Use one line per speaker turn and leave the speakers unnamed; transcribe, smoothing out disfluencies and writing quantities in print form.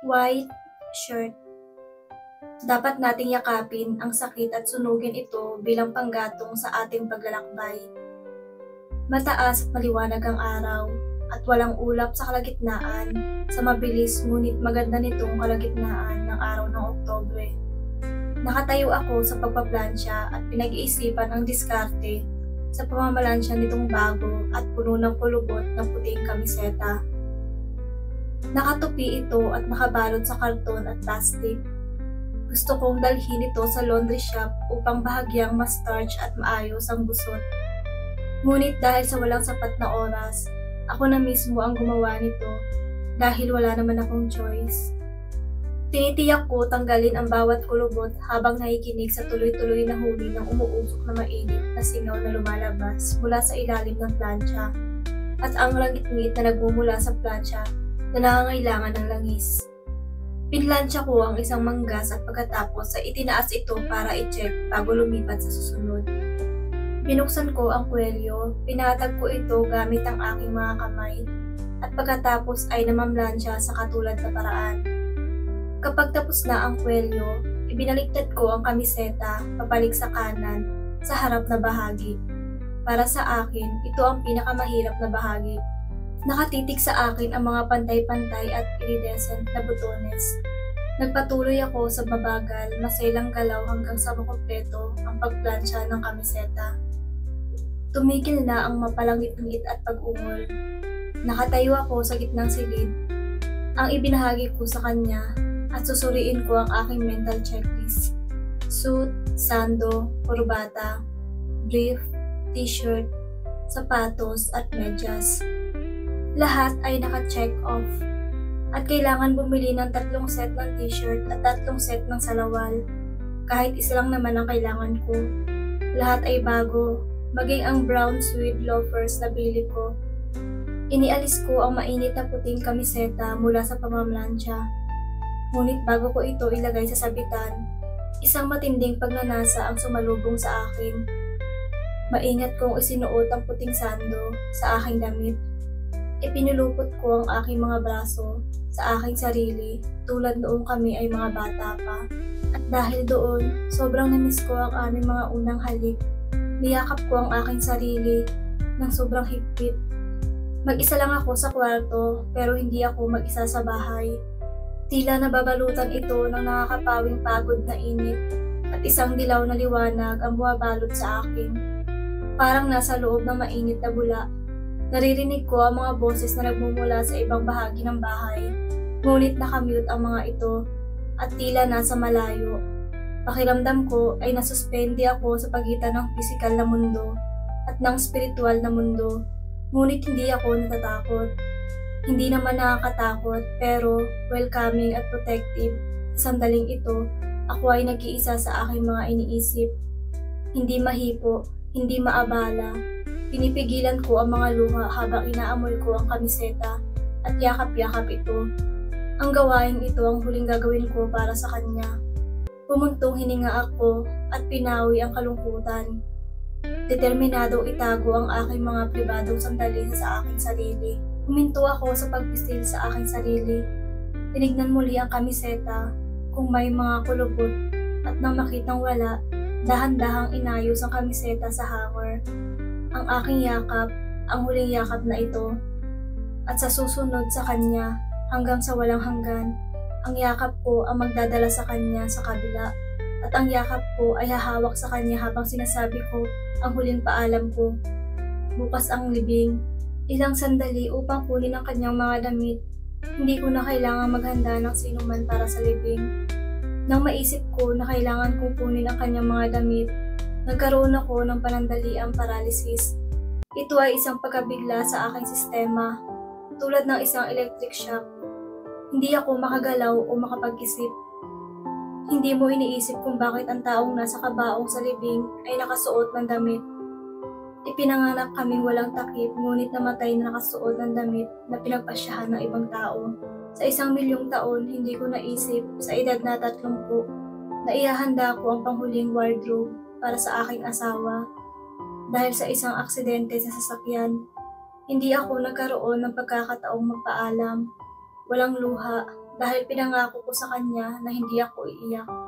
White shirt. Dapat nating yakapin ang sakit at sunugin ito bilang panggatong sa ating paglalakbay. Mataas at maliwanag ang araw at walang ulap sa kalagitnaan sa mabilis ngunit maganda nitong kalagitnaan ng araw ng Oktubre. Nakatayo ako sa pagpaplansya at pinag-iisipan ang diskarte sa pamamalansya nitong bago at puno ng kulubot ng puting kamiseta. Nakatupi ito at nakabalot sa karton at plastic. Gusto kong dalhin ito sa laundry shop upang bahagyang ma-starch at maayos ang gusot. Ngunit dahil sa walang sapat na oras, ako na mismo ang gumawa nito dahil wala naman akong choice. Tinitiyak ko tanggalin ang bawat kulubot habang nakikinig sa tuloy-tuloy na huni ng umuusok na mainit na singaw na lumalabas mula sa ilalim ng plancha at ang langit-ngit na nagmumula sa plancha na nangangailangan ng langis. Pinlansya ko ang isang manggas at pagkatapos ay itinaas ito para i-check bago lumipat sa susunod. Binuksan ko ang kwelyo, pinatag ko ito gamit ang aking mga kamay at pagkatapos ay namamlansya sa katulad na paraan. Kapag tapos na ang kwelyo, ibinaliktad ko ang kamiseta papalik sa kanan sa harap na bahagi. Para sa akin, ito ang pinakamahirap na bahagi. Nakatitig sa akin ang mga pantay-pantay at iridescent na butones. Nagpatuloy ako sa mabagal, masailang galaw hanggang sa makumpleto ang pagplansya ng kamiseta. Tumigil na ang mapalangit-ngit at pag-ungol. Nakatayo ako sa gitnang silid. Ang ibinahagi ko sa kanya at susuriin ko ang aking mental checklist. Suit, sando, kurbata, brief, t-shirt, sapatos at medyas. Lahat ay naka-check off at kailangan bumili ng 3 set ng t-shirt at 3 set ng salawal. Kahit isa lang naman ang kailangan ko. Lahat ay bago, maging ang brown suede loafers na bili ko. Inialis ko ang mainit na puting kamiseta mula sa pamamlansya. Ngunit bago ko ito ilagay sa sabitan, isang matinding pagnanasa ang sumalubong sa akin. Maingat kong isinuot ang puting sando sa aking damit. Ipinulupot ko ang aking mga braso sa aking sarili tulad noong kami ay mga bata pa. At dahil doon, sobrang namiss ko ang aming mga unang halik. Niyakap ko ang aking sarili ng sobrang higpit. Mag-isa lang ako sa kwarto pero hindi ako mag-isa sa bahay. Tila nababalutan ito ng nakakapawing pagod na init at isang dilaw na liwanag ang bumabalot sa akin. Parang nasa loob ng mainit na bula. Naririnig ko ang mga boses na nagmumula sa ibang bahagi ng bahay. Ngunit nakamute ang mga ito at tila nasa malayo. Pakiramdam ko ay nasuspendi ako sa pagitan ng pisikal na mundo at ng spiritual na mundo. Ngunit hindi ako natatakot. Hindi naman nakakatakot pero welcoming at protective. Sa sandaling ito, ako ay nag-iisa sa aking mga iniisip. Hindi mahipo, hindi maabala. Pinipigilan ko ang mga luha habang inaamoy ko ang kamiseta at yakap-yakap ito. Ang gawain ito ang huling gagawin ko para sa kanya. Pumuntong hininga ako at pinawi ang kalungkutan. Determinadong itago ang aking mga pribadong sandali sa aking sarili. Huminto ako sa pagpistil sa aking sarili. Tinignan muli ang kamiseta kung may mga kulubot at nang makitang wala, dahan-dahang inayos ang kamiseta sa hanger. Ang aking yakap, ang huling yakap na ito. At sa susunod sa kanya, hanggang sa walang hanggan, ang yakap ko ang magdadala sa kanya sa kabila. At ang yakap ko ay hahawak sa kanya habang sinasabi ko ang huling paalam ko. Bukas ang libing. Ilang sandali upang kunin ang kanyang mga damit. Hindi ko na kailangang maghanda ng sinuman para sa libing. Nang maisip ko na kailangan kong kunin ang kanyang mga damit, nagkaroon ako ng panandaliang paralysis. Ito ay isang pagkabigla sa aking sistema, tulad ng isang electric shock. Hindi ako makagalaw o makapag-isip. Hindi mo iniisip kung bakit ang taong nasa kabaong sa libing ay nakasuot ng damit. Ipinanganak kaming walang takip ngunit namatay na nakasuot ng damit na pinagpasyahan ng ibang tao. Sa 1,000,000 taon, hindi ko naisip sa edad na 30 na ihahanda ko ang panghuling wardrobe para sa aking asawa. Dahil sa isang aksidente sa sasakyan, hindi ako nagkaroon ng pagkakataong magpaalam. Walang luha, dahil pinangako ko sa kanya na hindi ako iiyak.